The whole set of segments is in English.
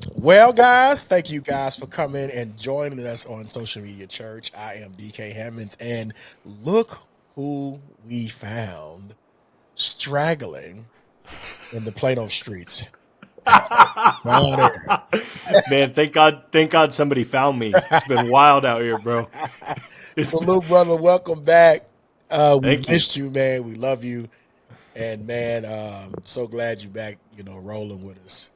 Well, guys, thank you guys for coming and joining us on Social Media Church. I am DK Hammonds, and look who we found straggling in the Plano streets. Down Man, thank God somebody found me. It's been wild out here, bro. It's been, Salute, brother. Welcome back. We thank you. missed you, man. We love you, and man, so glad you back. Rolling with us.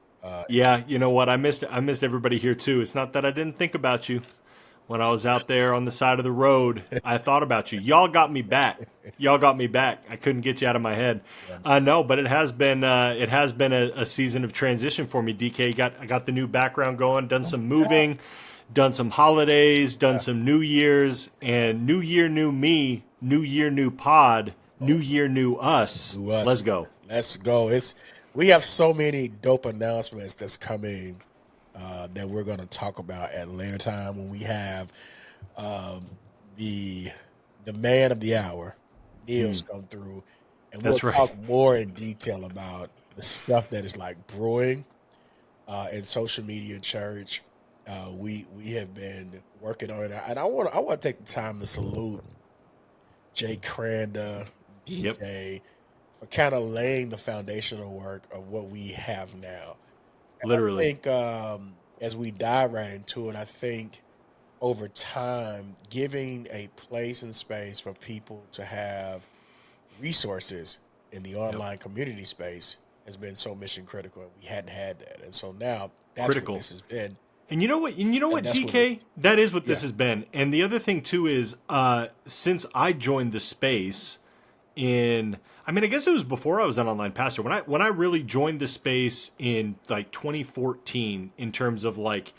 Yeah, you know what? I missed everybody here too. It's not that I didn't think about you. When I was out there on the side of the road, I thought about you. Y'all got me back. Y'all got me back. I couldn't get you out of my head. No, but it has been a season of transition for me. DK I got the new background going. Done some moving, done some holidays, done some New Year's, and New Year, new me. New Year, new pod. New Year, new us. To us, Let's man. go. Let's go. We have so many dope announcements that's coming that we're going to talk about at a later time when we have um, the the man of the hour, Neil's come through, and we'll That's right. talk more in detail about the stuff that is like brewing in social media church. We have been working on it, and I want to take the time to salute Jay Cranda, Yep. DJ, for kind of laying the foundational work of what we have now. I Literally. think as we dive right into it, I think over time, giving a place and space for people to have resources in the Yep. online community space has been so mission critical, and we hadn't had that. And so now that's what Critical. this has been, And you know what? And you know and what, that's what it. DK? That is what this Yeah, has been. And the other thing too is, since I joined the space in, I mean, I guess it was before I was an online pastor. When I really joined the space in like 2014, in terms of like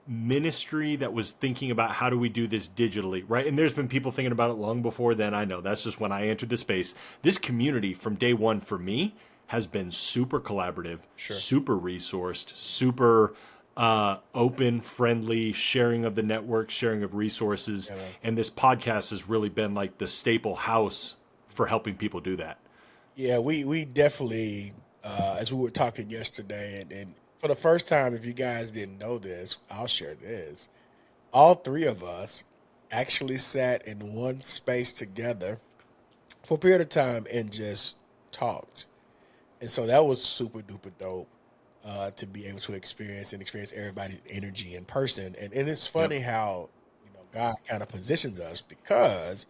ministry that was thinking about how do we do this digitally, right? And there's been people thinking about it long before then. I know that's just when I entered the space. This community from day one for me has been super collaborative, sure. super resourced, super open, friendly, sharing of the network, sharing of resources. Yeah, man. And this podcast has really been like the staple house for helping people do that. Yeah, we definitely, as we were talking yesterday, and for the first time, if you guys didn't know this, I'll share this. All three of us actually sat in one space together for a period of time and just talked. And so that was super duper dope to be able to experience everybody's energy in person. And it's Yep. funny how God kind of positions us because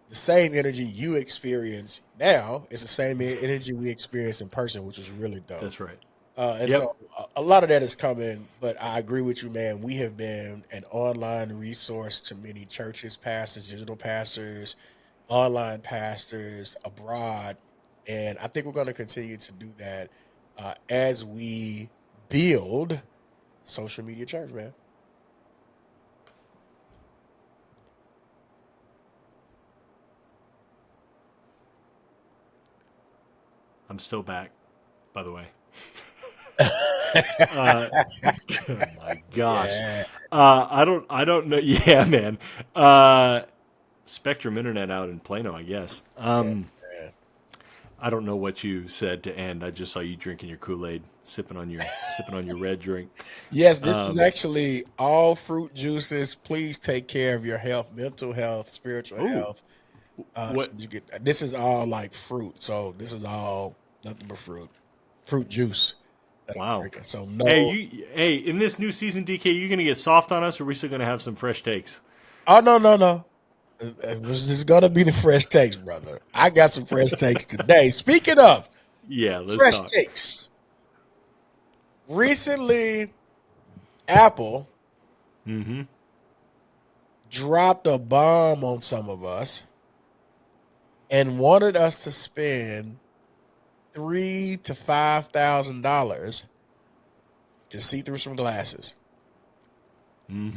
the same energy you experience now is the same energy we experience in person, which is really dope. That's right. And so Yep. a lot of that is coming, but I agree with you, man. We have been an online resource to many churches, pastors, digital pastors, online pastors abroad, and I think we're going to continue to do that as we build social media church, man. I'm still back, by the way. Yeah, Uh, oh my gosh. I don't know. Yeah, man. Uh, Spectrum Internet out in Plano, I guess. yeah. I don't know what you said to end. I just saw you drinking your Kool-Aid, sipping on your red drink. Yes, this is actually all fruit juices. Please take care of your health, mental health, spiritual Oh, health. So what? you get this is all like fruit. So this is all nothing but fruit juice that I'm Wow. drinking. So Hey, no, hey, in this new season, DK, you gonna get soft on us, or are we still gonna have some fresh takes? oh no, no, no. This is gonna be the fresh takes, brother. I got some fresh takes today. Speaking of Yeah, let's fresh talk. takes, recently Apple dropped a bomb on some of us and wanted us to spend $3,000 to $5,000 to see through some glasses.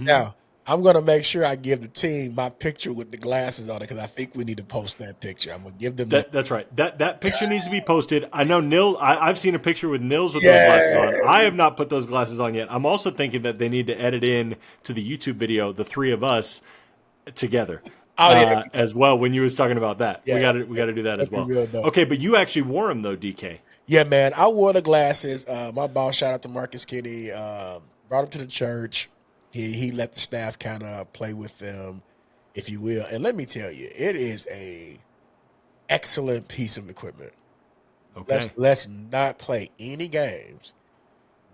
Now, I'm gonna make sure I give the team my picture with the glasses on it because I think we need to post that picture. I'm gonna give them that. That's right. That picture needs to be posted. I know Nil. I've seen a picture with Nils with those glasses on. Yeah. I have not put those glasses on yet. I'm also thinking that they need to edit in to the YouTube video the three of us together Oh yeah, as well. When you was talking about that, yeah. we got to do that as That'd be well. real dope. Okay, but you actually wore them though, DK. Yeah, man. I wore the glasses. My boss, shout out to Marcus Kenny, brought him to the church. He let the staff kind of play with them, if you will. And let me tell you, it is a excellent piece of equipment. Okay. Let's not play any games.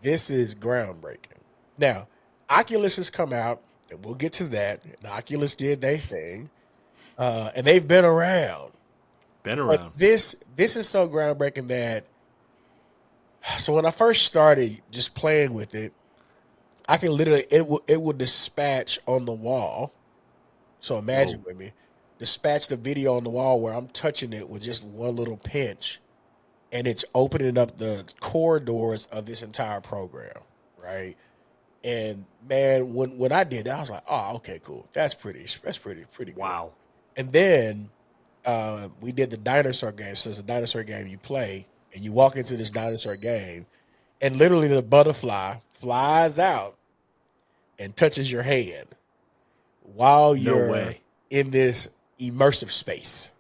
This is groundbreaking. Now, Oculus has come out, and we'll get to that. And Oculus did their thing, and they've been around. Been But around. this is so groundbreaking that so when I first started just playing with it, I can literally it will dispatch on the wall. So imagine Whoa. with me, dispatch the video on the wall where I'm touching it with just one little pinch, and it's opening up the corridors of this entire program, right? And man, when I did that, I was like, oh, okay, cool. That's pretty good. Wow. And then we did the dinosaur game. So it's a dinosaur game you play, and you walk into this dinosaur game, and literally the butterfly flies out and touches your hand while No you're way. in this immersive space.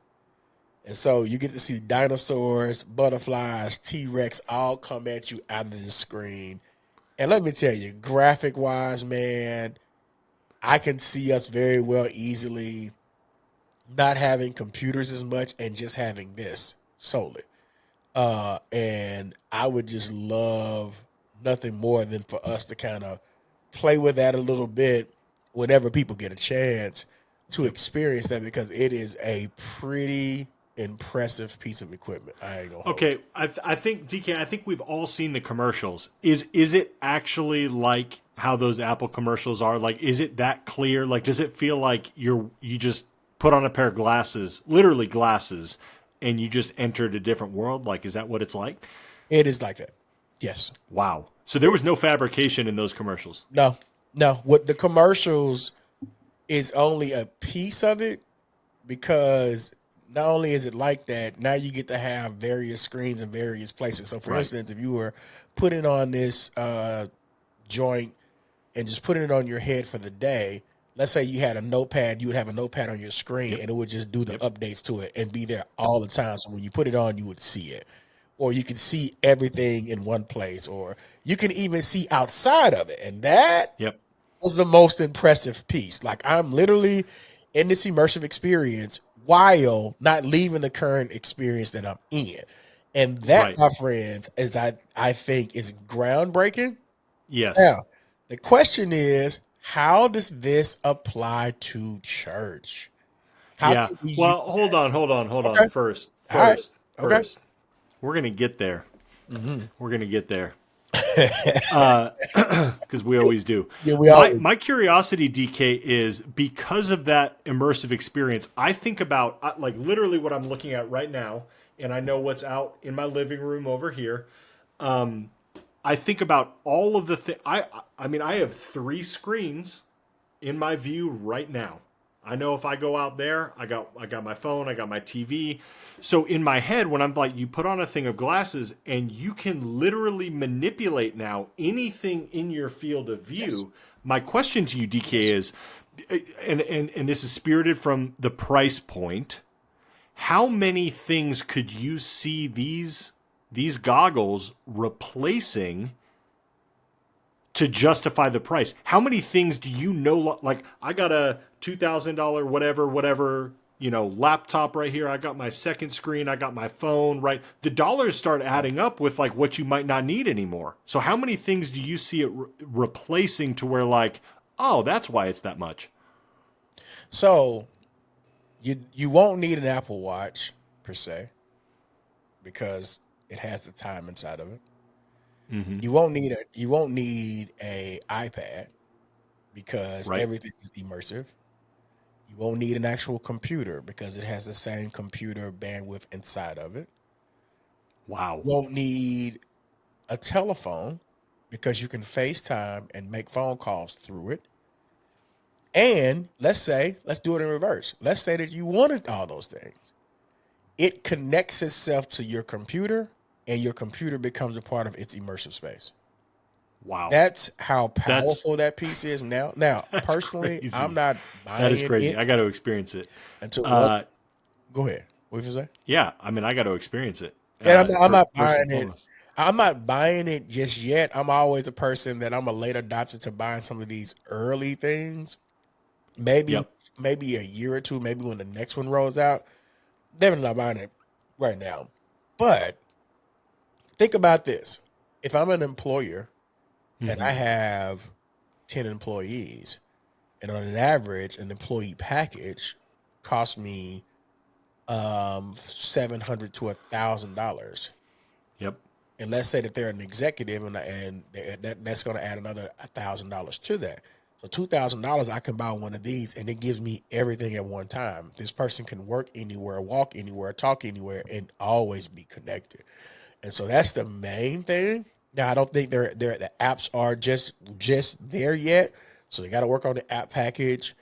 And so you get to see dinosaurs, butterflies, T Rex all come at you out of the screen. And let me tell you, graphic wise, man, I can see us very well easily not having computers as much and just having this solely. And I would just love nothing more than for us to kind of play with that a little bit whenever people get a chance to Yep. experience that because it is a pretty impressive piece of equipment. I ain't gonna hold Okay, I think DK. I think we've all seen the commercials. Is it actually like how those Apple commercials are? Like, is it that clear? Like, does it feel like you just put on a pair of glasses, literally glasses, and you just entered a different world? Like, is that what it's like? you. It is like that. Yes. Wow. So there was no fabrication in those commercials. No. No. What the commercials is only a piece of it because not only is it like that, now you get to have various screens in various places. So, for Right. instance, if you were putting on this joint and just putting it on your head for the day, let's say you had a notepad, you would have a notepad on your screen Yep. and it would just do the Yep. updates to it and be there all the time. So, when you put it on, you would see it. Or you could see everything in one place, or you can even see outside of it. And that Yep. was the most impressive piece. Like I'm literally in this immersive experience while not leaving the current experience that I'm in. And that, Right. my friends, is I think is groundbreaking. Yes. Now, the question is, how does this apply to church? How Yeah. can we Well, use hold on. Hold on. Hold that? on. Okay. First. All right. First. Okay. First. We're gonna get there. Mm-hmm. We're gonna get there. Because we always do. Yeah, we My always my curiosity, DK, is because of that immersive experience. I think about like literally what I'm looking at right now, and I know what's out in my living room over here. I think about all of the things. I mean, I have 3 screens in my view right now. I know if I go out there, I got my phone, I got my TV. So in my head, when I'm like, you put on a thing of glasses and you can literally manipulate now anything in your field of yes. view. My question to you, DK, Yes. is, and this is spirited from the price point. How many things could you see these goggles replacing to justify the price? How many things do you know? Like, I got a $2,000 whatever laptop right here. I got my second screen. I got my phone. Right, the dollars start adding up with like what you might not need anymore. So how many things do you see it replacing to where like, oh, that's why it's that much? So you won't need an Apple Watch per se because it has the time inside of it. Mm-hmm. You won't need a iPad because Right. everything is immersive. You won't need an actual computer because it has the same computer bandwidth inside of it. Wow. You won't need a telephone because you can FaceTime and make phone calls through it. And let's do it in reverse. Let's say that you wanted all those things. It connects itself to your computer and your computer becomes a part of its immersive space. Wow. That's how That's powerful that piece is now. Now, that's personally, I'm crazy. not That is buying crazy. it I got to experience it. until one. Uh, Go ahead. What did you say? yeah. I mean, I got to experience it. And I'm for not first and buying it. foremost. I'm not buying it just yet. I'm always a person that I'm a late adopter to buying some of these early things. Maybe Yep. maybe a year or two, maybe when the next one rolls out. Definitely not buying it right now. But think about this. If I'm an employer and Hmm. I have 10 employees, and on an average, an employee package costs me $700 to $1,000. Yep. And let's say that they're an executive, and that's going to add another $1,000 to that. So $2,000, I can buy one of these, and it gives me everything at one time. This person can work anywhere, walk anywhere, talk anywhere, and always be connected. And so that's the main thing. Now I don't think the apps are just there yet, so they got to work on the app package.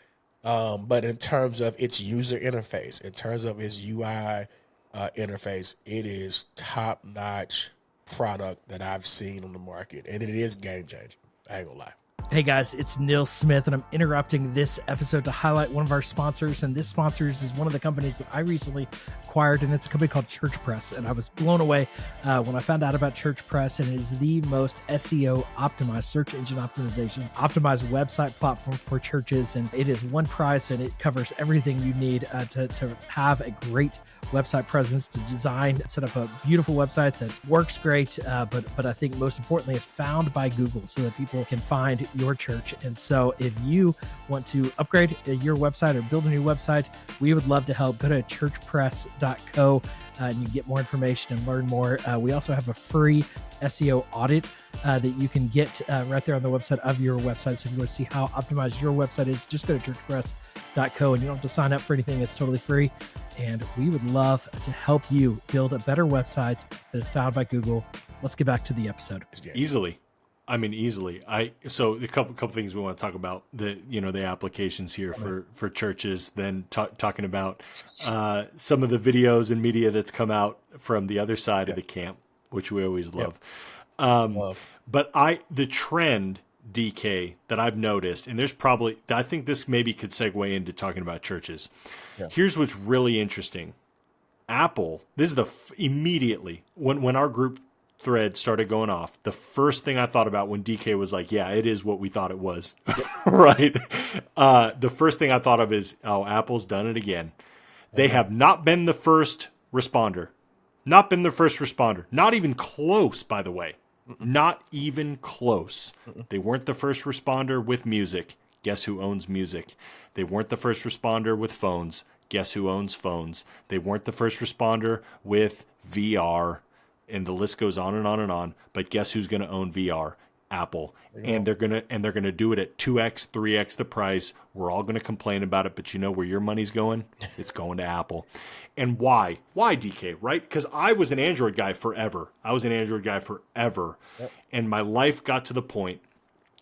But in terms of its user interface, in terms of its UI interface, it is top notch product that I've seen on the market, and it is game changing. I ain't gonna lie. Hey guys, it's Neil Smith, and I'm interrupting this episode to highlight one of our sponsors. And this sponsors is one of the companies that I recently acquired, and it's a company called Church Press. And I was blown away when I found out about Church Press, and it is the most SEO optimized, search engine optimization, optimized website platform for churches. And it is one price, and it covers everything you need to have a great website presence, to design, set up a beautiful website that works great, but I think most importantly is found by Google so that people can find your church. And so if you want to upgrade your website or build a new website, we would love to help. Go to churchpress.co and you get more information and learn more. We also have a free SEO audit that you can get right there on the website of your website. So if you want to see how optimized your website is, just go to churchpress.co, and you don't have to sign up for anything. It's totally free. And we would love to help you build a better website that is found by Google. Let's get back to the episode. Easily. I mean, easily. So a couple things we want to talk about, the applications here for churches. Then talking about some of the videos and media that's come out from the other side of the camp, which we always love. Love. But the trend, DK, that I've noticed, and I think this maybe could segue into talking about churches. Yeah. Here's what's really interesting. Apple, this is immediately when our group thread started going off, the first thing I thought about when DK was like, yeah, it is what we thought it was, right? The first thing I thought of is, oh, Apple's done it again. They have not been the first responder. Not been the first responder. Not even close, by the way. Not even close. They weren't the first responder with music. Guess who owns music? They weren't the first responder with phones. Guess who owns phones? They weren't the first responder with VR. And the list goes on and on and on. But guess who's going to own VR? Apple. And they're gonna do it at 2x, 3x the price. We're all gonna complain about it, but you know where your money's going? It's going to Apple. And why? Why, DK? Right? Because I was an Android guy forever. Yep. And my life got to the point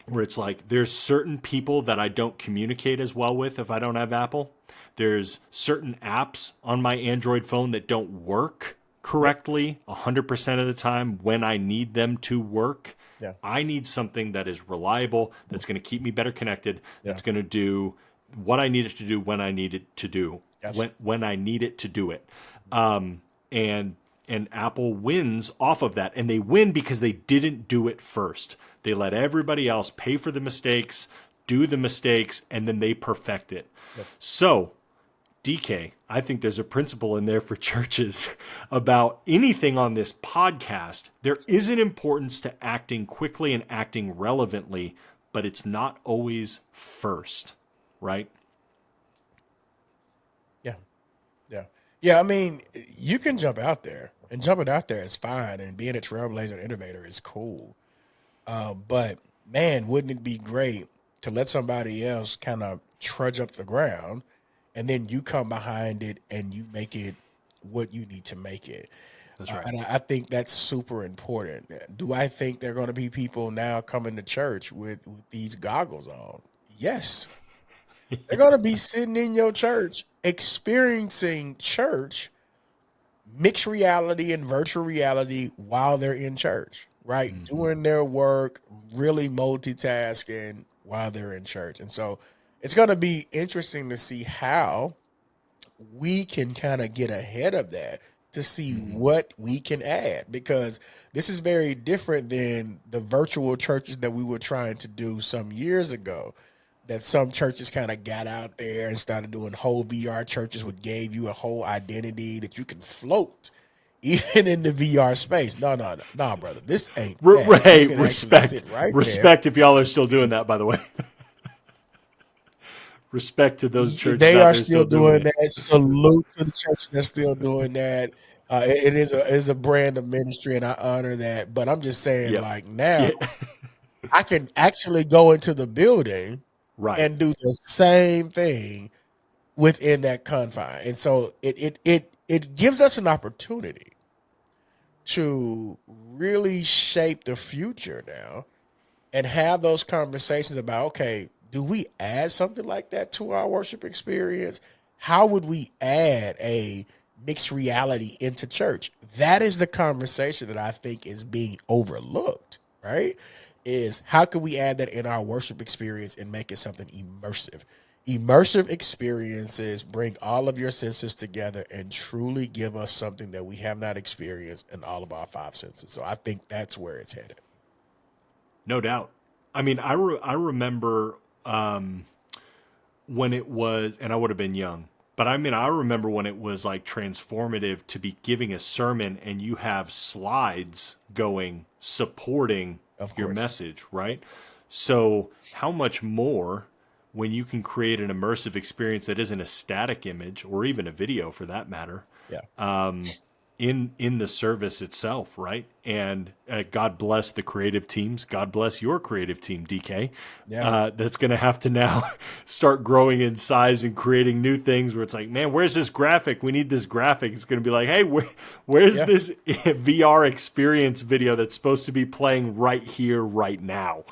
where it's like there's certain people that I don't communicate as well with if I don't have Apple. There's certain apps on my Android phone that don't work correctly 100% of the time when I need them to work. Yeah. I need something that is reliable, that's going to keep me better connected, that's going to do what I need it to do when I need it to do, Gotcha. when I need it to do it. And Apple wins off of that. And they win because they didn't do it first. They let everybody else pay for the mistakes, do the mistakes, and then they perfect it. Yep. So, DK, I think there's a principle in there for churches about anything on this podcast. There is an importance to acting quickly and acting relevantly, but it's not always first, right? Yeah. Yeah. Yeah. I mean, you can jump out there, and jumping out there is fine, and being a trailblazer and innovator is cool. But man, wouldn't it be great to let somebody else kind of trudge up the ground, and then you come behind it and you make it what you need to make it. That's right. And I think that's super important. Do I think there are going to be people now coming to church with these goggles on? Yes. They're going to be sitting in your church, experiencing church, mixed reality and virtual reality while they're in church, right? Mm-hmm. Doing their work, really multitasking while they're in church. And so it's going to be interesting to see how we can kind of get ahead of that. to see what we can add, because this is very different than the virtual churches that we were trying to do some years ago. That some churches kind of got out there and started doing whole VR churches, which gave you a whole identity that you can float even in the VR space. No, brother. This ain't that. You Hey, can actually sit right there. respect if y'all are still doing that, by the way. Respect to those churches They out are there still still doing doing it. that. Salute to the church that's still doing that. It is a brand of ministry, and I honor that. But I'm just saying, Yep. like, now Yeah. I can actually go into the building Right. and do the same thing within that confine, and so it gives us an opportunity to really shape the future now and have those conversations about, okay, do we add something like that to our worship experience? How would we add a mixed reality into church? That is the conversation that I think is being overlooked, right? Is how can we add that in our worship experience and make it something immersive? Immersive experiences bring all of your senses together and truly give us something that we have not experienced in all of our five senses. So I think that's where it's headed. No doubt. I mean, I remember when it was, and I would have been young, but I mean, I remember when it was like transformative to be giving a sermon and you have slides going supporting Of your course. message, right? So, how much more when you can create an immersive experience that isn't a static image or even a video for that matter, Yeah. in the service itself, right? And God bless the creative teams. God bless your creative team, DK. Yeah. That's going to have to now start growing in size and creating new things where it's like, man, where's this graphic? We need this graphic. It's going to be like, hey, where's Yeah. this VR experience video that's supposed to be playing right here, right now?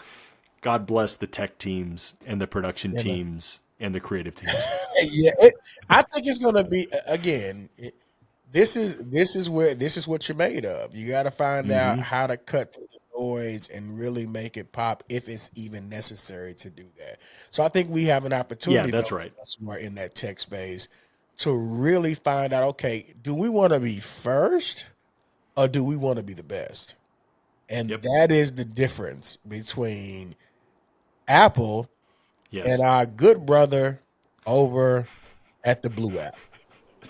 God bless the tech teams and the production Yeah, man. teams and the creative teams. Yeah, I think it's gonna be again. This is what you're made of. You got to find out Mm-hmm. how to cut through the noise and really make it pop, if it's even necessary to do that. So I think we have an Yeah, opportunity, that's those right. of us who are in that tech space, to really find out. Okay, do we want to be first, or do we want to be the best? And Yep. that is the difference between Apple and Yes. our good brother over at the Blue app.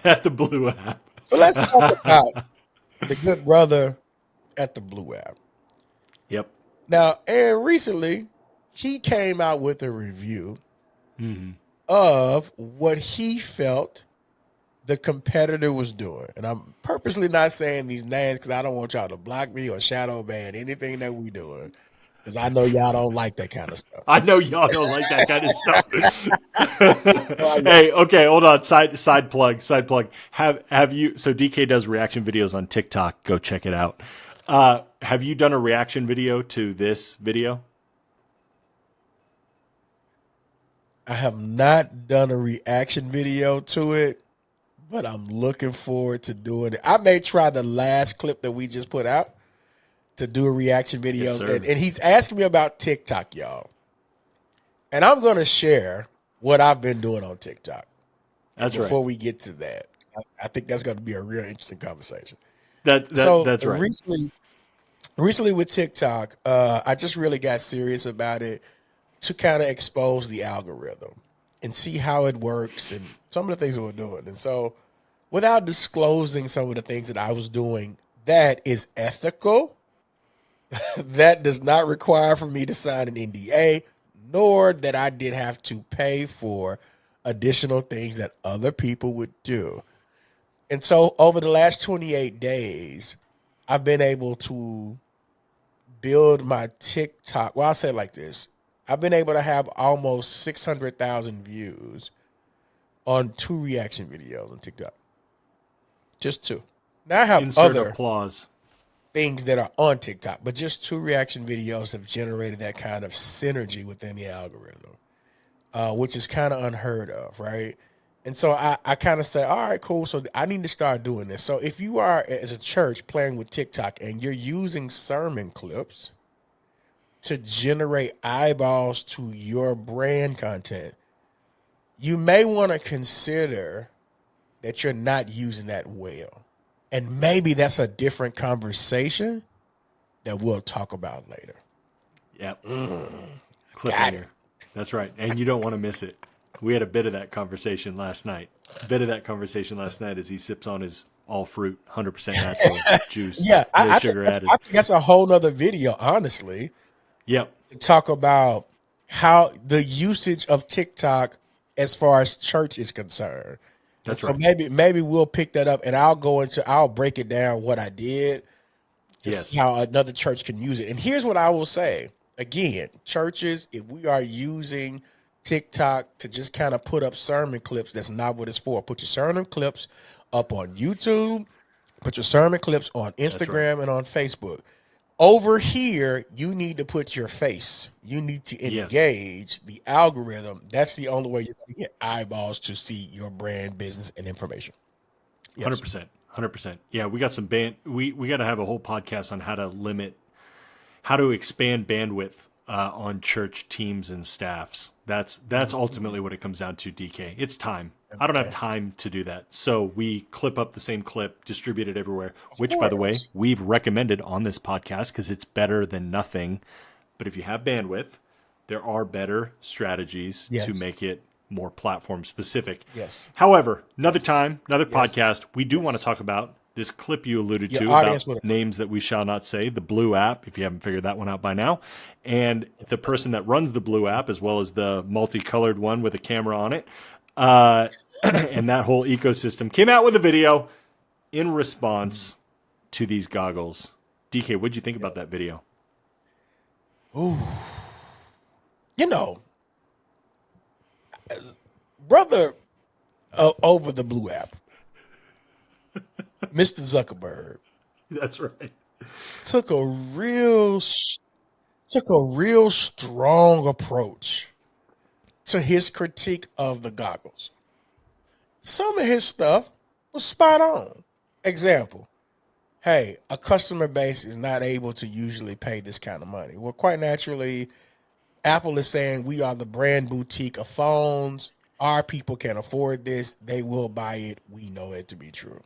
At the Blue app. So let's talk about the good brother at the Blue app. Yep. Now, and recently, he came out with a review Mm-hmm. of what he felt the competitor was doing. And I'm purposely not saying these names because I don't want y'all to block me or shadow ban anything that we doing, because I know y'all don't like that kind of stuff. I know y'all don't like that kind of stuff. Oh, yeah. Hey, okay, hold on. Side plug. Side plug. Have you? So DK does reaction videos on TikTok. Go check it out. Have you done a reaction video to this video? I have not done a reaction video to it, but I'm looking forward to doing it. I may try the last clip that we just put out to do a reaction Yes, videos. sir. And he's asking me about TikTok, y'all. And I'm going to share what I've been doing on TikTok. And That's right. before we get to that, I think that's going to be a real interesting conversation. That So that's right. recently with TikTok, I just really got serious about it to kind of expose the algorithm and see how it works and some of the things that we're doing. And so without disclosing some of the things that I was doing that is ethical, that does not require for me to sign an NDA, nor that I did have to pay for additional things that other people would do. And so over the last 28 days, I've been able to build my TikTok. Well, I'll say it like this. I've been able to have almost 600,000 views on 2 reaction videos on TikTok. Just 2. Now I have Insert other applause. things that are on TikTok, but just 2 reaction videos have generated that kind of synergy within the algorithm, which is kind of unheard of, right? And so I kind of say, all right, cool. So I need to start doing this. So if you are, as a church, playing with TikTok and you're using sermon clips to generate eyeballs to your brand content, you may want to consider that you're not using that well. And maybe that's a different conversation that we'll talk about later. Yep. Got Cliffhanger. it. That's right. And you don't want to miss it. We had a bit of that conversation last night. As he sips on his all fruit, 100% natural juice, Yeah, no I sugar added. think that's a whole nother video, honestly, Yep. to talk about how the usage of TikTok as far as church is concerned. And That's so right. maybe we'll pick that up and I'll break it down what I did to see Yes. how another church can use it. And here's what I will say. Again, churches, if we are using TikTok to just kind of put up sermon clips, that's not what it's for. Put your sermon clips up on YouTube, put your sermon clips on That's right. Instagram and on Facebook. Over here, you need to put your face. You need to Yes. engage the algorithm. That's the only way you're going to get eyeballs to see your brand, business, and information. Yes. 100%. 100%. Yeah, we got some we got to have a whole podcast on how to expand bandwidth on church teams and staffs. That's ultimately what it comes down to, DK. It's time. I don't have time to do that. So we clip up the same clip, distribute it everywhere, which, by the way, we've recommended on this podcast because it's better than nothing. But if you have bandwidth, there are better strategies to make it more platform specific. Yes. However, another time, another podcast, we do want to talk about this clip you alluded to about names that we shall not say, the Blue app, if you haven't figured that one out by now, and the person that runs the Blue app, as well as the multicolored one with a camera on it, and that whole ecosystem came out with a video in response to these goggles. DK, what'd you think about that video? Ooh. You know, brother over the Blue app, Mr. Zuckerberg. That's right. Took a real strong approach to his critique of the goggles. Some of his stuff was spot on. Example, hey, a customer base is not able to usually pay this kind of money. Well, quite naturally, Apple is saying we are the brand boutique of phones. Our people can afford this. They will buy it. We know it to be true.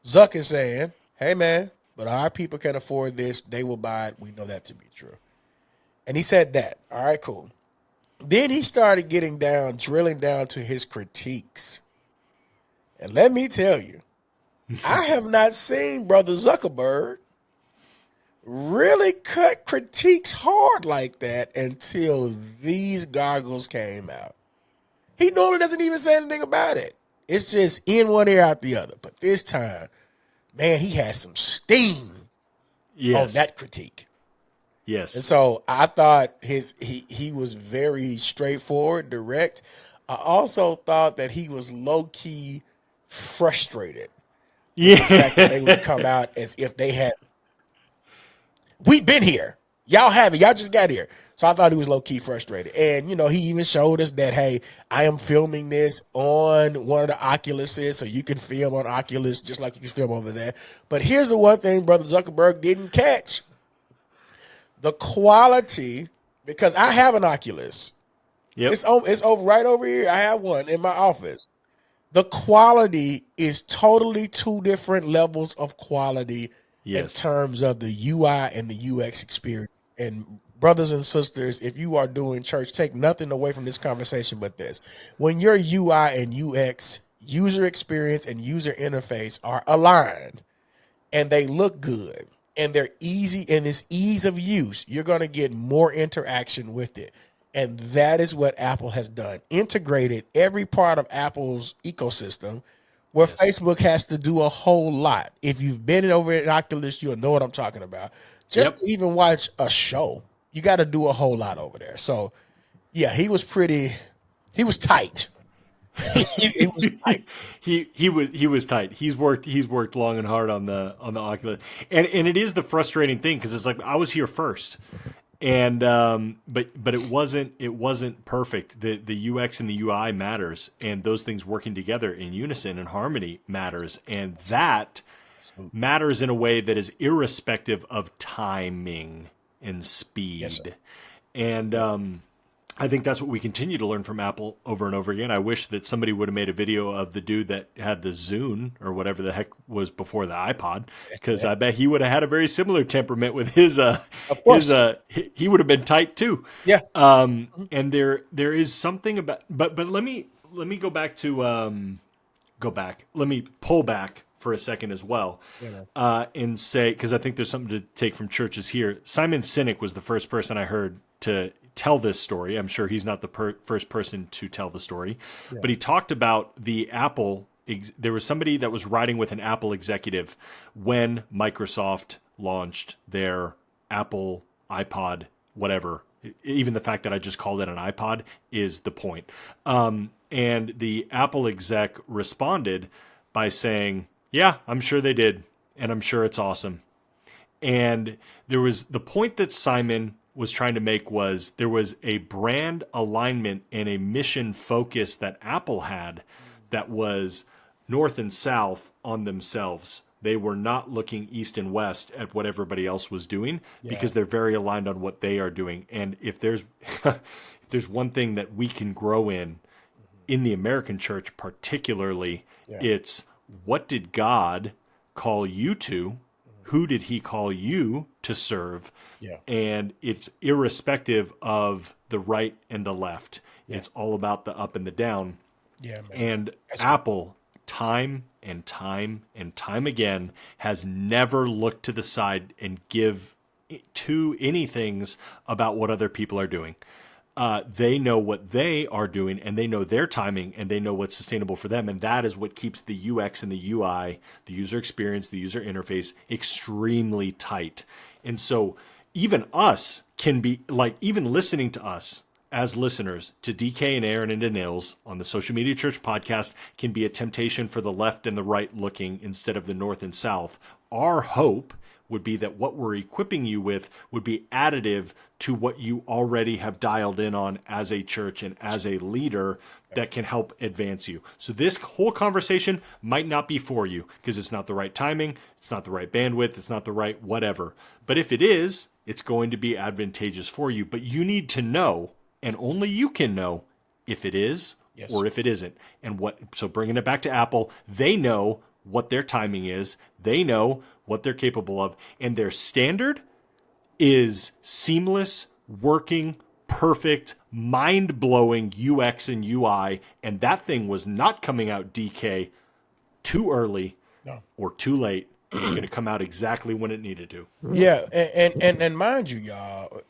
Zuck is saying, hey, man, but our people can afford this. They will buy it. We know that to be true. And he said that. All right, cool. Then he started drilling down to his critiques. And let me tell you, I have not seen Brother Zuckerberg really cut critiques hard like that until these goggles came out. He normally doesn't even say anything about it. It's just in one ear, out the other. But this time, man, he had some steam on that critique. Yes. And so I thought he was very straightforward, direct. I also thought that he was low-key frustrated. Yeah. The fact that they would come out as if they had, we've been here. Y'all haven't. Y'all just got here. So I thought he was low-key frustrated. And, you know, he even showed us that, hey, I am filming this on one of the Oculuses, so you can film on Oculus just like you can film over there. But here's the one thing Brother Zuckerberg didn't catch. The quality, because I have an Oculus. Yep. It's over right over here. I have one in my office. The quality is totally two different levels of quality in terms of the UI and the UX experience. And brothers and sisters, if you are doing church, take nothing away from this conversation but this. When your UI and UX, user experience and user interface are aligned and they look good and they're easy and it's ease of use, you're going to get more interaction with it. And that is what Apple has done. Integrated every part of Apple's ecosystem where Facebook has to do a whole lot. If you've been over at Oculus, you'll know what I'm talking about. Just to even watch a show, you got to do a whole lot over there. So, yeah, he was tight. he was tight. He was tight. He's worked long and hard on the Oculus. And it is the frustrating thing because it's like I was here first. And but it wasn't perfect. The UX and the UI matters, and those things working together in unison and harmony matters, and that matters in a way that is irrespective of timing and speed. Yes, sir. And I think that's what we continue to learn from Apple over and over again. I wish that somebody would have made a video of the dude that had the Zune or whatever the heck was before the iPod, because I bet he would have had a very similar temperament with his Of course. he would have been tight too. Yeah. And there is something about, but let me go back to let me pull back for a second as well, and say, because I think there's something to take from churches here. Simon Sinek was the first person I heard to tell this story. I'm sure he's not the first person to tell the story, but he talked about the Apple. There was somebody that was riding with an Apple executive when Microsoft launched their Apple iPod, whatever. Even the fact that I just called it an iPod is the point. And the Apple exec responded by saying, "Yeah, I'm sure they did, and I'm sure it's awesome." And there was the point that Simon was trying to make was there was a brand alignment and a mission focus that Apple had that was north and south on themselves. They were not looking east and west at what everybody else was doing because they're very aligned on what they are doing. And if there's if there's one thing that we can grow in the American church particularly, it's what did God call you to? Who did he call you to serve? And it's irrespective of the right and the left. It's all about the up and the down. Man. And That's Apple, time and time and time again, has never looked to the side and give two anythings about what other people are doing. They know what they are doing, and they know their timing, and they know what's sustainable for them. And that is what keeps the UX and the UI, the user experience, the user interface, extremely tight. And so even us can be like, even listening to us as listeners to DK and Aaron and to Nils on the Social Media Church podcast can be a temptation for the left and the right looking instead of the north and south. Our hope would be that what we're equipping you with would be additive to what you already have dialed in on as a church and as a leader that can help advance you. So this whole conversation might not be for you because it's not the right timing, it's not the right bandwidth, it's not the right whatever. But if it is, it's going to be advantageous for you. But you need to know, and only you can know, if it is or if it isn't. And so bringing it back to Apple, they know what their timing is. They know what they're capable of. And their standard is seamless, working, perfect, mind-blowing UX and UI. And that thing was not coming out, DK, too early or too late. It was going to come out exactly when it needed to. Yeah, and mind you, y'all,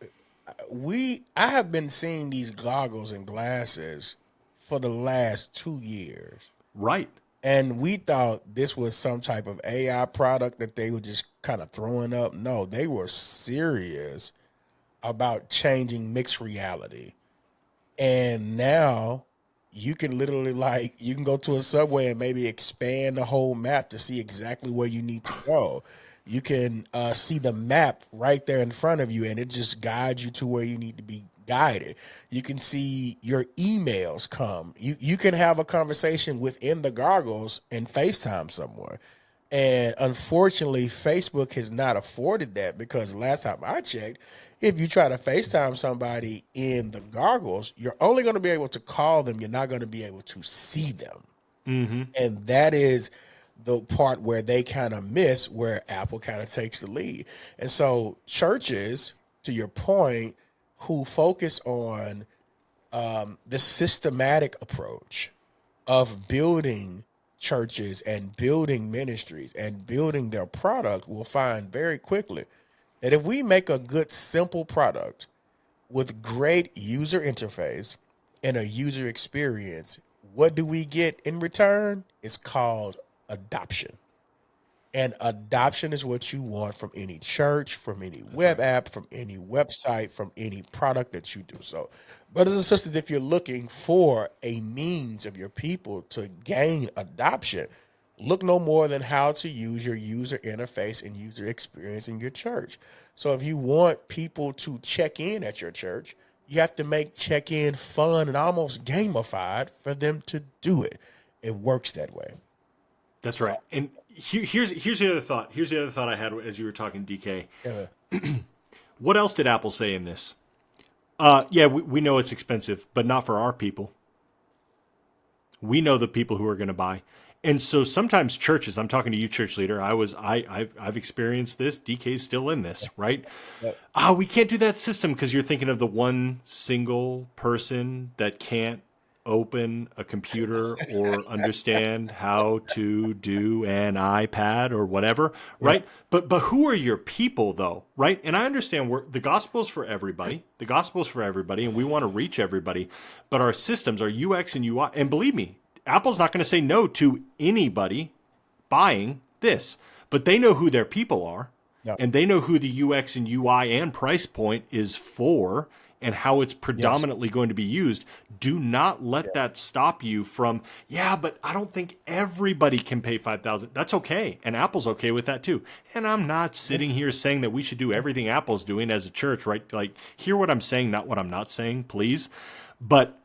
I have been seeing these goggles and glasses for the last 2 years. Right. And we thought this was some type of AI product that they were just kind of throwing up. No, they were serious about changing mixed reality. And now you can literally, like, you can go to a subway and maybe expand the whole map to see exactly where you need to go. You can see the map right there in front of you, and it just guides you to where you need to be guided. You can see your emails come. You can have a conversation within the goggles and FaceTime someone. And unfortunately, Facebook has not afforded that because last time I checked, if you try to FaceTime somebody in the goggles, you're only going to be able to call them. You're not going to be able to see them. Mm-hmm. And that is the part where they kind of miss, where Apple kind of takes the lead. And so churches, to your point, who focus on the systematic approach of building churches and building ministries and building their product will find very quickly that if we make a good, simple product with great user interface and a user experience, what do we get in return? It's called adoption. And adoption is what you want from any church, from any web app, from any website, from any product that you do. So, brothers and sisters, if you're looking for a means of your people to gain adoption, look no more than how to use your user interface and user experience in your church. So if you want people to check in at your church, you have to make check-in fun and almost gamified for them to do it. It works that way. That's right. And here's the other thought. Here's the other thought I had as you were talking, DK. Yeah. What else did Apple say in this? Yeah, we know it's expensive, but not for our people. We know the people who are going to buy. And so sometimes churches, I'm talking to you, church leader. I've experienced this. DK's still in this, right? Yep. We can't do that system because you're thinking of the one single person that can't open a computer or understand how to do an iPad or whatever, Yep. right? But who are your people though, right? And I understand the gospel is for everybody. The gospel is for everybody, and we want to reach everybody. But our systems, our UX and UI, and believe me, Apple's not going to say no to anybody buying this, but they know who their people are, Yep. and they know who the UX and UI and price point is for and how it's predominantly going to be used. Do not let that stop you from, yeah, but I don't think everybody can pay 5,000. That's okay. And Apple's okay with that too. And I'm not sitting here saying that we should do everything Apple's doing as a church, right? Like, hear what I'm saying, not what I'm not saying, please. But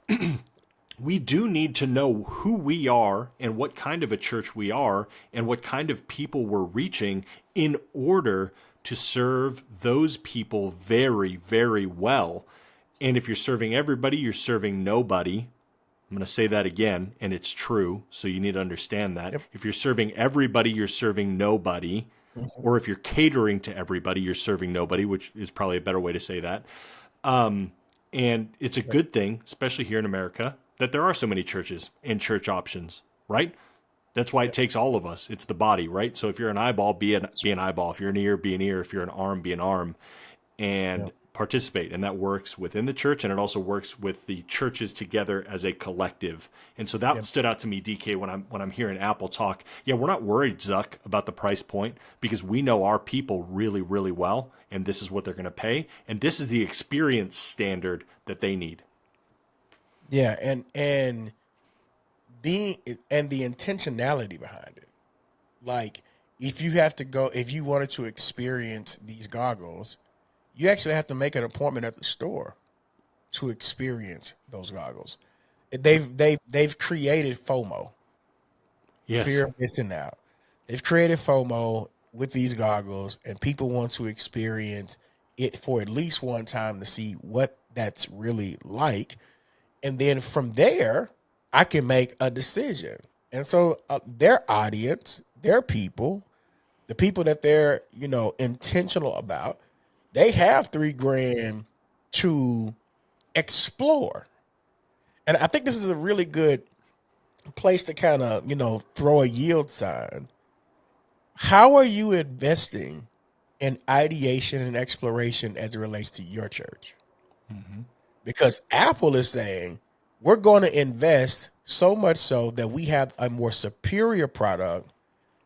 we do need to know who we are and what kind of a church we are and what kind of people we're reaching in order to serve those people very, very well. And if you're serving everybody, you're serving nobody. I'm going to say that again, and it's true, so you need to understand that. Yep. If you're serving everybody, you're serving nobody. Mm-hmm. Or if you're catering to everybody, you're serving nobody, which is probably a better way to say that. And it's a good thing, especially here in America, that there are so many churches and church options, right? That's why it takes all of us. It's the body, right? So if you're an eyeball, be an eyeball. If you're an ear, be an ear. If you're an arm, be an arm. And participate. And that works within the church, and it also works with the churches together as a collective. And so that stood out to me, DK, when I'm hearing Apple talk. Yeah, we're not worried, Zuck, about the price point because we know our people really, really well, and this is what they're going to pay, and this is the experience standard that they need. Yeah, and the intentionality behind it. Like, if you wanted to experience these goggles, you actually have to make an appointment at the store to experience those goggles. They've created FOMO, Yes. fear of missing out. They've created FOMO with these goggles, and people want to experience it for at least one time to see what that's really like, and then from there, I can make a decision. And so their audience, their people, the people that they're intentional about, they have $3,000 to explore. And I think this is a really good place to kind of, throw a yield sign. How are you investing in ideation and exploration as it relates to your church? Mm-hmm. Because Apple is saying we're going to invest so much so that we have a more superior product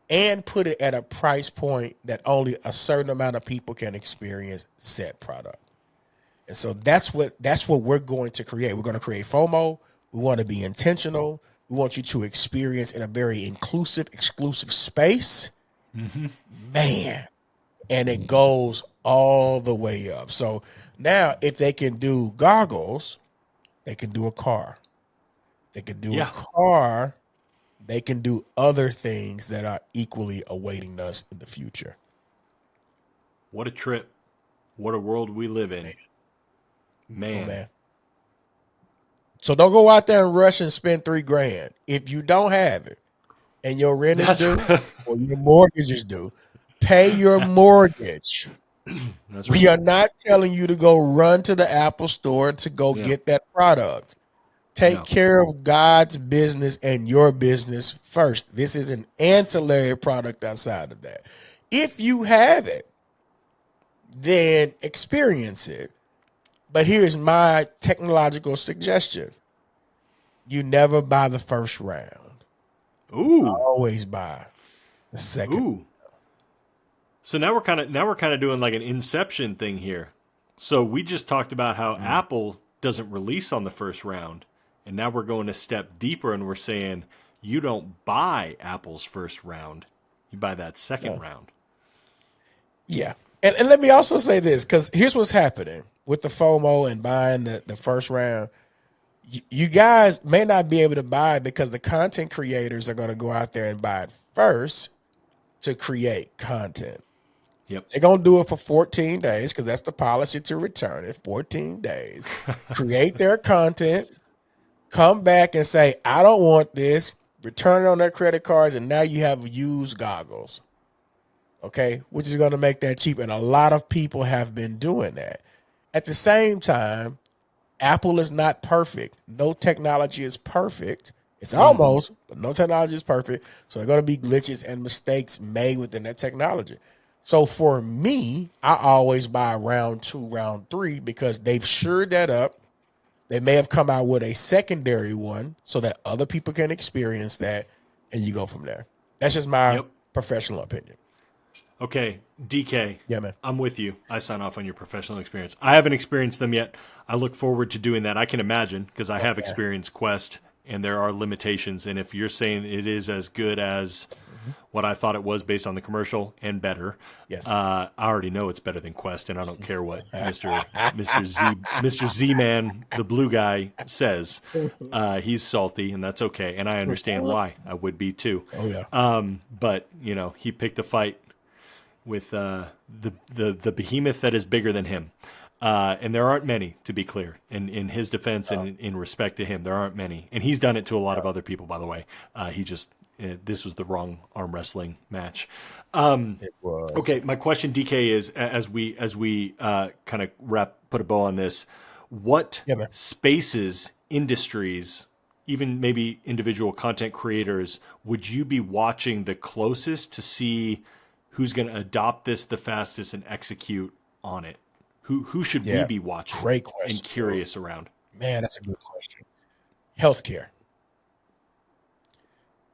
and put it at a price point that only a certain amount of people can experience said product. And so that's what we're going to create. We're going to create FOMO. We want to be intentional. We want you to experience in a very inclusive, exclusive space. Mm-hmm. Man. And it goes all the way up. So now if they can do goggles, they can do a car. They can do a car. They can do other things that are equally awaiting us in the future. What a trip. What a world we live in. Man. Oh, man. So don't go out there and rush and spend $3,000. If you don't have it and your rent is due or your mortgage is due, pay your mortgage. That's We are not telling you to go run to the Apple store to go get that product. Take care of God's business and your business first. This is an ancillary product outside of that. If you have it, then experience it. But here's my technological suggestion. You never buy the first round. Ooh. Always buy the second. Ooh. So now we're kind of doing like an inception thing here. So we just talked about how Apple doesn't release on the first round. And now we're going a step deeper and we're saying you don't buy Apple's first round. You buy that second round. Yeah. And let me also say this, because here's what's happening with the FOMO and buying the first round. You guys may not be able to buy it because the content creators are going to go out there and buy it first to create content. Yep. They're going to do it for 14 days because that's the policy to return it. 14 days. Create their content, come back and say, I don't want this, return it on their credit cards, and now you have used goggles. Okay, which is going to make that cheap. And a lot of people have been doing that. At the same time, Apple is not perfect. No technology is perfect. It's almost, but no technology is perfect. So there are going to be glitches and mistakes made within that technology. So for me, I always buy round 2, round 3 because they've shored that up. They may have come out with a secondary one so that other people can experience that, and you go from there. That's just my professional opinion. Okay, DK. Yeah, man. I'm with you. I sign off on your professional experience. I haven't experienced them yet. I look forward to doing that. I can imagine because I have experienced Quest, and there are limitations. And if you're saying it is as good as what I thought it was based on the commercial and better, yes, I already know it's better than Quest, and I don't care what Mr. Z Man, the blue guy, says. He's salty, and that's okay, and I understand why. I would be too. Oh yeah. But he picked a fight with the behemoth that is bigger than him. And there aren't many, to be clear. In his defense and in respect to him, there aren't many. And he's done it to a lot of other people, by the way. This was the wrong arm wrestling match. It was. Okay, my question, DK, is as we kind of put a bow on this, what spaces, industries, even maybe individual content creators, would you be watching the closest to see who's going to adopt this the fastest and execute on it? Who should we be watching? Great question. And curious around? Man, that's a good question. Healthcare.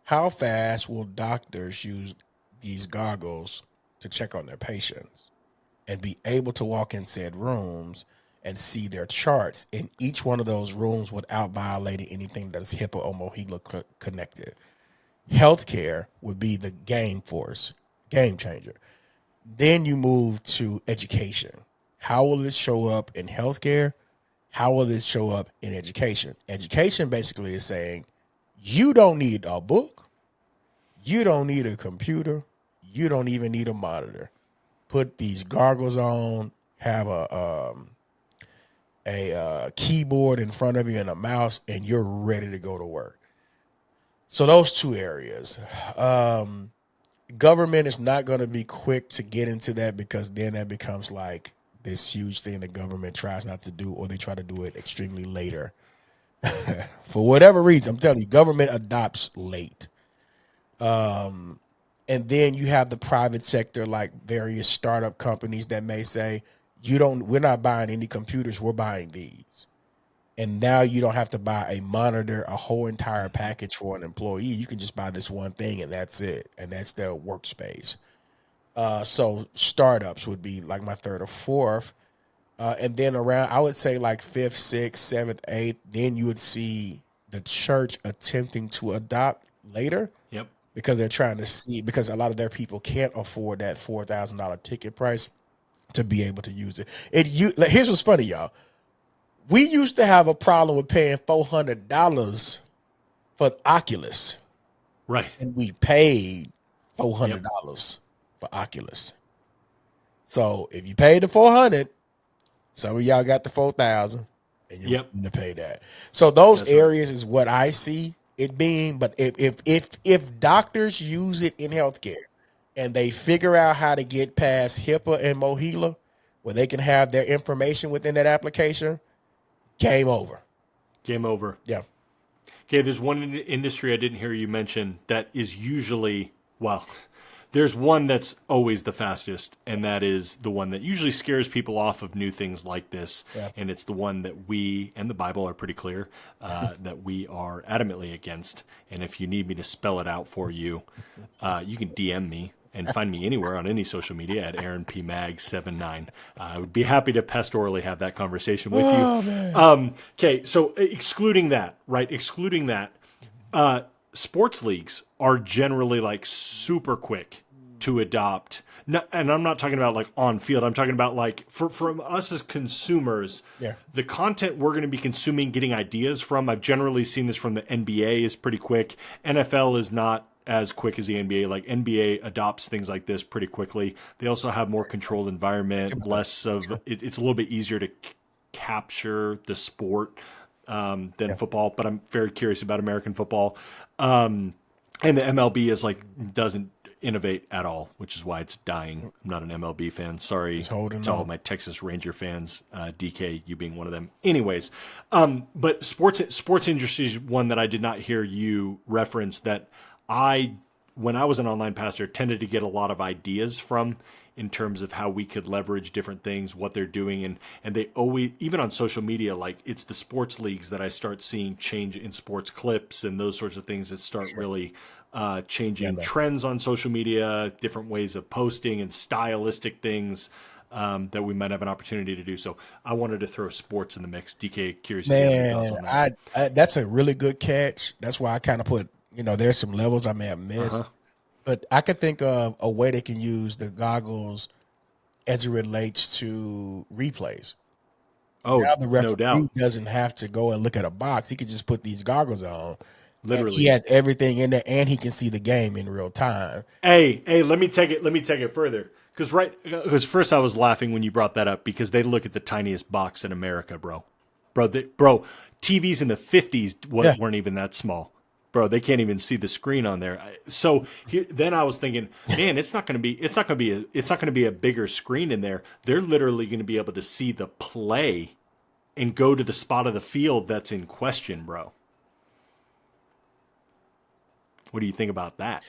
How fast will doctors use these goggles to check on their patients and be able to walk in said rooms and see their charts in each one of those rooms without violating anything that's HIPAA or MOHELA connected? Healthcare would be the game changer. Then you move to education. How will it show up in healthcare? How will it show up in education? Education basically is saying, you don't need a book. You don't need a computer. You don't even need a monitor. Put these goggles on, have a keyboard in front of you and a mouse, and you're ready to go to work. So those two areas. Government is not going to be quick to get into that because then that becomes like this huge thing the government tries not to do, or they try to do it extremely later. For whatever reason, I'm telling you, government adopts late. And then you have the private sector, like various startup companies that may say, we're not buying any computers, we're buying these. And now you don't have to buy a monitor, a whole entire package for an employee. You can just buy this one thing and that's it. And that's their workspace. So startups would be like my third or fourth. And then around, I would say like 5th, 6th, 7th, 8th, then you would see the church attempting to adopt later. Yep. Because they're trying to see, because a lot of their people can't afford that $4,000 ticket price to be able to use it. Here's what's funny, y'all. We used to have a problem with paying $400 for Oculus. Right. And we paid $400 for Oculus. So if you paid the $400, some of y'all got the $4,000 and you're willing to pay that. So those areas is what I see it being. But if doctors use it in healthcare and they figure out how to get past HIPAA and MOHELA, where they can have their information within that application, game over. Game over. Yeah. Okay, there's one industry I didn't hear you mention that is usually, there's one that's always the fastest, and that is the one that usually scares people off of new things like this. Yeah. And it's the one that we and the Bible are pretty clear that we are adamantly against. And if you need me to spell it out for you, you can DM me and find me anywhere on any social media at AaronPMag79. I would be happy to pastorally have that conversation with you. Okay, so excluding that, sports leagues are generally like super quick to adopt. And I'm not talking about like on field. I'm talking about like from us as consumers, the content we're going to be consuming, getting ideas from. I've generally seen this from the NBA is pretty quick. NFL is not as quick as the NBA. Like NBA adopts things like this pretty quickly. They also have more controlled environment, less of it's a little bit easier to capture the sport than football. But I'm very curious about American football. And the MLB is like doesn't innovate at all, which is why it's dying. I'm not an MLB fan. Sorry It's holding to all on. my Texas Ranger fans, DK, you being one of them. Anyways, but sports industry is one that I did not hear you reference that when I was an online pastor, tended to get a lot of ideas from in terms of how we could leverage different things, what they're doing. And they always, even on social media, like it's the sports leagues that I start seeing change in sports clips and those sorts of things that start really changing trends on social media, different ways of posting and stylistic things that we might have an opportunity to do. So I wanted to throw sports in the mix. DK, curious if you have any thoughts on that. I that's a really good catch. That's why I kind of put, there's some levels I may have missed. But I could think of a way they can use the goggles as it relates to replays. Oh, Now the no doubt. referee doesn't have to go and look at a box. He could just put these goggles on. Literally. He has everything in there, and he can see the game in real time. Hey, let me take it further. Because first I was laughing when you brought that up because they look at the tiniest box in America, bro. TVs in the 50s weren't even that small. Bro, they can't even see the screen on there. So then I was thinking, man, it's not going to be a bigger screen in there. They're literally going to be able to see the play and go to the spot of the field that's in question, bro. What do you think about that?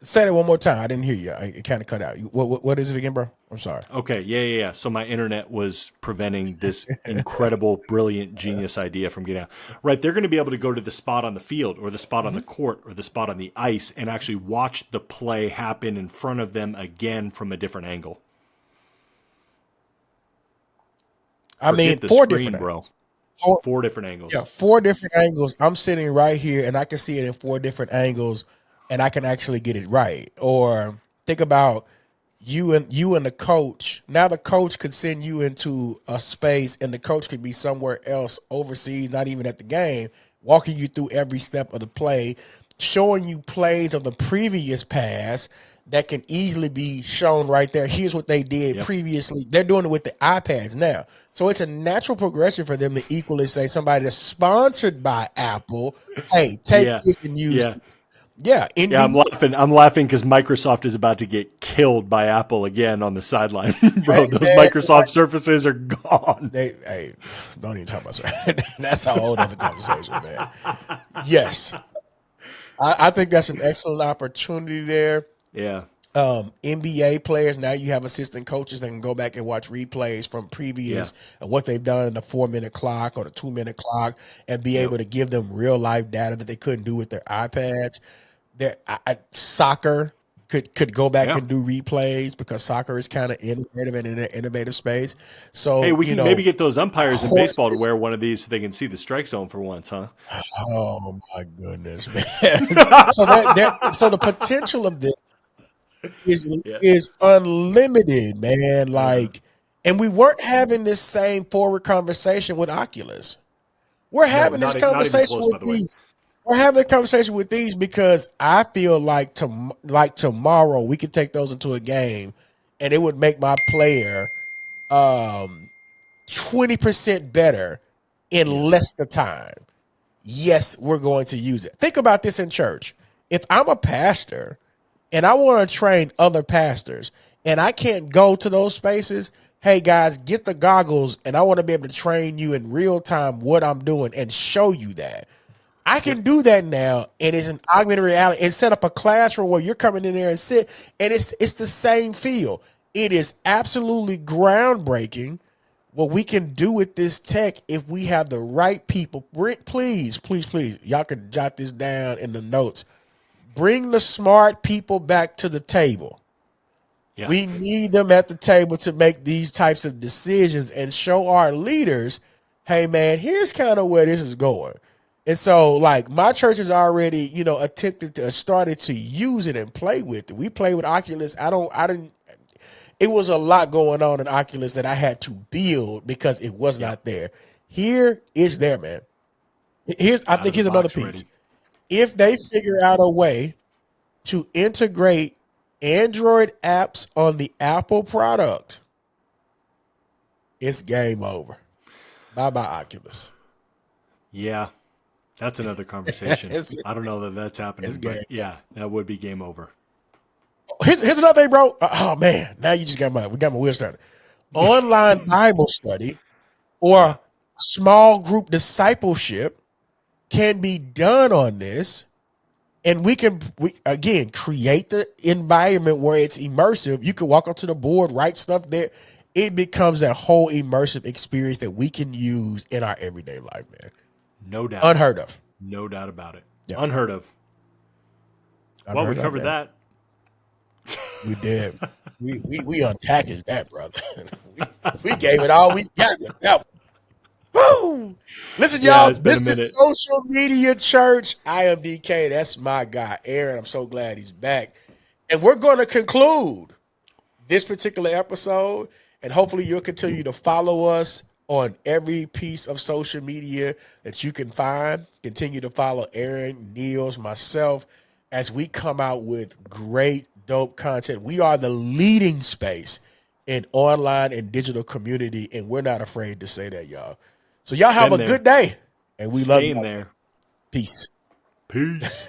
Say that one more time. I didn't hear you. It kind of cut out. What is it again, bro? I'm sorry. Okay, yeah. So my internet was preventing this incredible, brilliant, genius idea from getting out. Right, they're going to be able to go to the spot on the field or the spot on the court or the spot on the ice and actually watch the play happen in front of them again from a different angle. Four different, bro. Four different angles. Yeah, 4 different angles. I'm sitting right here, and I can see it in 4 different angles, and I can actually get it right. Or think about you and the coach. Now the coach could send you into a space, and the coach could be somewhere else overseas, not even at the game, walking you through every step of the play, showing you plays of the previous pass that can easily be shown right there. Here's what they did previously. They're doing it with the iPads now. So it's a natural progression for them to equally say somebody that's sponsored by Apple, hey, take this and use this. Yeah, I'm laughing because Microsoft is about to get killed by Apple again on the sideline, bro. Those Microsoft Surfaces are gone. Don't even talk about that. That's a whole other conversation, man. Yes, I think that's an excellent opportunity there. Yeah. NBA players, now you have assistant coaches that can go back and watch replays from previous and what they've done in the 4-minute clock or the 2-minute clock and be able to give them real life data that they couldn't do with their iPads. Soccer could go back and do replays because soccer is kind of innovative and in an innovative space. So hey, we can maybe get those umpires in baseball to wear one of these so they can see the strike zone for once, huh? Oh my goodness, man! so the potential of this is unlimited, man. Like, and we weren't having this same forward conversation with Oculus. We're having this conversation with these. We're having a conversation with these because I feel like tomorrow we could take those into a game, and it would make my player 20% better in less the time. Yes, we're going to use it. Think about this in church. If I'm a pastor and I want to train other pastors and I can't go to those spaces, hey guys, get the goggles and I want to be able to train you in real time what I'm doing and show you that. I can do that now, and it's an augmented reality and set up a classroom where you're coming in there and sit, and it's the same feel. It is absolutely groundbreaking what we can do with this tech if we have the right people. Please, y'all can jot this down in the notes. Bring the smart people back to the table. Yeah. We need them at the table to make these types of decisions and show our leaders, hey, man, here's kind of where this is going. And so, like, my church has already, started to use it and play with it. We play with Oculus. It was a lot going on in Oculus that I had to build because it was not there. Here, it's there, man. Here's another piece. If they figure out a way to integrate Android apps on the Apple product, it's game over. Bye-bye, Oculus. Yeah, that's another conversation. It's- I don't know that that's happening, it's but game. yeah, that would be game over. Here's another thing, bro. Oh man, now you just got my wheels started. Online Bible study or small group discipleship can be done on this, and we again create the environment where it's immersive. You can walk onto the board, write stuff there. It becomes a whole immersive experience that we can use in our everyday life, man. No doubt. Unheard of. No doubt about it. Yeah. Unheard of. Well, we covered that. We did. We unpackaged that, brother. we gave it all we got with that one. Woo! Listen, Yeah, y'all, it's been a this minute. is Social Media Church. I am DK. That's my guy, Aaron. I'm so glad he's back. And we're going to conclude this particular episode, and hopefully you'll continue to follow us on every piece of social media that you can find. Continue to follow Aaron, Niels, myself, as we come out with great, dope content. We are the leading space in online and digital community, and we're not afraid to say that, y'all. So y'all have a good day, and we love you. Stay in there. Peace. Peace.